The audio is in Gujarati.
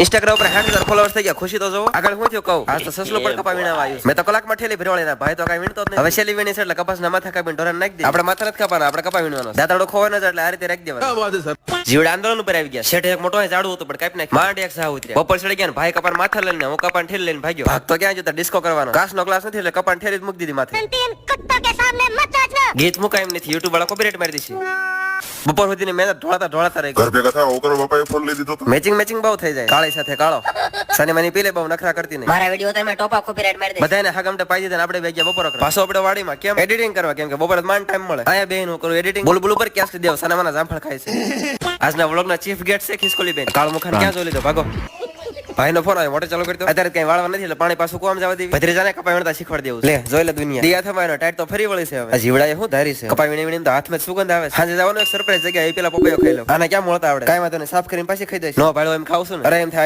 ઇન્સ્ટાગ્રામ પર 60,000 ફોલોઅર્સ થઈ ગયા. ખુશી તો જો આગળ હું થયો કહું. આ તો સસલો પર કપા વીણવા આવ્યું. મેં તો કલાકમાં ઠેલી ભરવાળેના ભાઈ તો કાઈ વીણતો જ નહીં. હવે શેલી વીણી છે એટલે કપાસના માથા કાપીને ઢોરાને નાખી દે. આપણે માથા નથી કાપવાના, આપણે કપા વીણવાનો. દાતાડો ખોવાનો છે એટલે આ રીતે રાખી દેવાનો. જીવડા આંદોલન ઉપર આવી ગયા. શેઠે એક મોટો ઝાડુ હતું પણ કાપી નાખી. માંડ એક સાહ ઉતર્યા. બપોર ચડી ગયા ને ભાઈ કપાન માથા લઈને હું કપાન ઠેલી લઈને ભાગ્યો. ભાગ તો ક્યાં જતા ડિસ્કો કરવાનો. કાસનો ગ્લાસ નથી એટલે કપાન ઠેલી જ મૂકી દીધી માથે. ગીત મુકાય એમ નથી. યુટ્યુબ વાળા કોપીરાઈટ મારી દેશે. બપોર સુધીની મહેનત ઢોળાતા રહી. ઘર ભેગા થયા ઓકરો બાપાએ ફોન લઈ દીધો તો મેચિંગ બહુ થઈ જાય. કાળી સાથે કાળો. સાની માની પીલે બહુ નખરા કરતી નહીં. મારા વિડિયો તમે ટોપા કોપીરાઈટ મારી દે. બધાને હાગમટે પાઈ દીધા ને આપણે બે ગયા બપોર કરવા. પાછો આપણે વાડીમાં કેમ એડિટિંગ કરવા, કેમ કે બપોર માન ટાઈમ મળે. આયા બેન હું કરું એડિટિંગ. બોલ ઉપર ક્યાં સુધી દેવ સાનામાના જામફળ ખાય છે. આજના વ્લોગના ચીફ ગેસ્ટ છે ખિસકોલી બેન. કાળમુખાને ક્યાં જોઈ લીધો ભાગો. ભાઈનો ફોન આવ્યો, મોટો ચાલુ કરી દો. અત્યારે કઈ વાળવા નથી એટલે પાણી પાછું કોમ જવા દેવી. ભત્રીજાને કપાઈ વીણતા શીખવાડી દેવું. લે જોઈ લે દુનિયા. દિયા થમાયનો ટાઈટ તો ફરી વળી છે હવે. આ જીવડાએ હું ધારી છે. કપાઈ વીણી તો હાથમાં સુગંધ આવે છે. સાંજે જવાનું એક સરપ્રાઈઝ જગ્યાએ પેલા પપૈયો ખાઈ લો. આને ક્યાં મળતા આવડે. કાઈ વાંધો નહીં, સાફ કરીને પાછી ખાઈ દઈશ. નો ભાડો એમ ખાવશું ને. અરે એમ થાય